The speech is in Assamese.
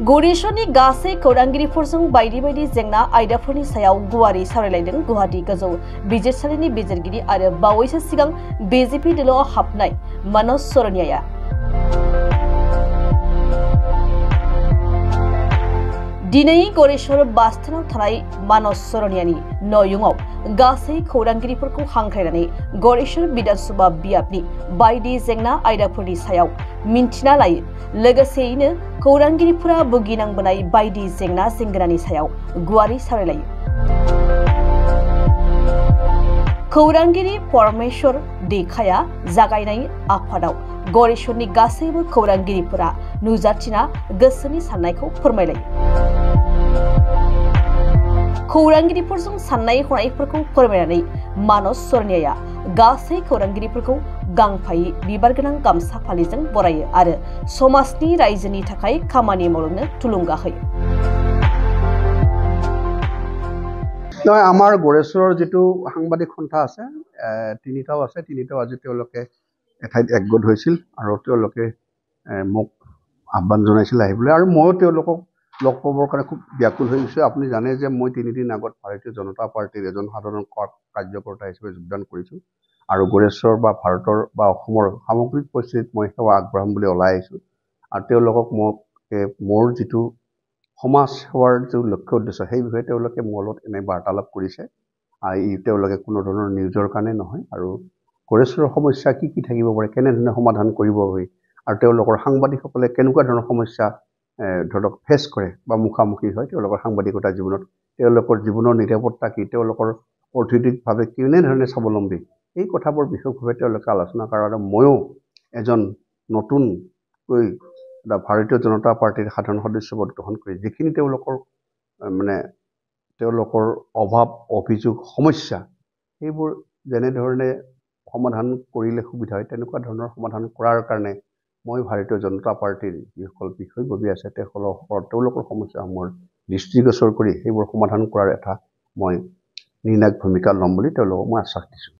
गौरीशनि गासै खौरांगिरिफोरजों बायदि बायदि जेंना आयदाफोरनि सायाव गुवारै सावरायलायदों गुवाहाटी गोजौ बिजिरसालिनि बिजिरगिरि आरो बावैसो सिगां बीजेपी दोलोआव हाबनाय मनज सरनियाया। दिनै गौरीशर बासस्टेन्डआव थानाय मनज सरनियानि नयुङाव गासै खौरांगिरिफोरखौ हांख्रायनानै गौरीशर विधानसभा बियाबनि बायदि जेंना आयदाफोरनि सायाव मिन्थिना लायो। लोगोसेयैनो खौरांगिरिफोरा भुगिनांबोनाय बायदि जेंना जेंगोनानि सायाव गुवारै सावरायलायो। खौरांगिरि परमेश्वर दैखाया जागायनाय आफादाव गौरीशरनि गासैबो खौरांगिरिफोरा नुजाथिना गोसोनि साननायखौ फोरमायलायो। खौरांगिरिफोरजों साननाय हनायफोरखौ फोरमायनानै मनज सरनियाया गासै खौरांगिरिफोरखौ गांफायै बिबार गोनां गामसा फालिजों बरायो आरो समाजनि रायजोनि थाखाय खामानि मावलांनो थुलुंगा होयो। আমাৰ গৌৰেশ্বৰৰ যিটো সাংবাদিক সন্থা আছে তিনিটাও আছে, তিনিটাও আজি তেওঁলোকে এঠাইত একগোট হৈছিল আৰু তেওঁলোকে মোক আহ্বান জনাইছিল আহিবলৈ আৰু ময়ো তেওঁলোকক লগ পাবৰ কাৰণে খুব ব্যাকুল হৈ গৈছোঁ। আপুনি জানে যে মই 3 দিন আগত ভাৰতীয় জনতা পাৰ্টিৰ এজন সাধাৰণ কাৰ্যকৰ্তা হিচাপে যোগদান কৰিছোঁ আৰু গৌৰেশ্বৰ বা ভাৰতৰ বা অসমৰ সামগ্ৰিক পৰিস্থিতিত মই সেৱা আগবঢ়াম বুলি ওলাই আহিছোঁ আৰু তেওঁলোকক মোৰ যিটো সমাজ সেৱাৰ যিটো লক্ষ্য উদ্দেশ্য সেই বিষয়ে তেওঁলোকে মোৰ লগত এনে বাৰ্তালাপ কৰিছে। তেওঁলোকে কোনো ধৰণৰ নিউজৰ কাৰণে নহয় আৰু গৌৰেশ্বৰৰ সমস্যা কি কি থাকিব পাৰে, কেনেধৰণে সমাধান কৰিব পাৰি আৰু তেওঁলোকৰ সাংবাদিকসকলে কেনেকুৱা ধৰণৰ সমস্যা ধৰক ফেচ কৰে বা মুখামুখি হয় তেওঁলোকৰ সাংবাদিকতা জীৱনত, তেওঁলোকৰ জীৱনৰ নিৰাপত্তা কি, তেওঁলোকৰ অৰ্থনৈতিকভাৱে কেনেধৰণে স্বাৱলম্বী, এই কথাবোৰ বিশেষভাৱে তেওঁলোকে আলোচনা কৰাৰ আৰু ময়ো এজন নতুনকৈ ভাৰতীয় জনতা পাৰ্টিৰ সাধাৰণ সদস্যপদ গ্ৰহণ কৰি যিখিনি তেওঁলোকৰ অভাৱ অভিযোগ সমস্যা সেইবোৰ যেনেধৰণে সমাধান কৰিলে সুবিধা হয় তেনেকুৱা ধৰণৰ সমাধান কৰাৰ কাৰণে মই ভাৰতীয় জনতা পাৰ্টিৰ যিসকল বিষয়ববী আছে তেওঁলোকৰ সমস্যাসমূহৰ দৃষ্টিগোচৰ কৰি সেইবোৰ সমাধান কৰাৰ এটা মই নিৰ্ণায়ক ভূমিকা ল'ম বুলি তেওঁলোকক মই আশ্বাস দিছোঁ।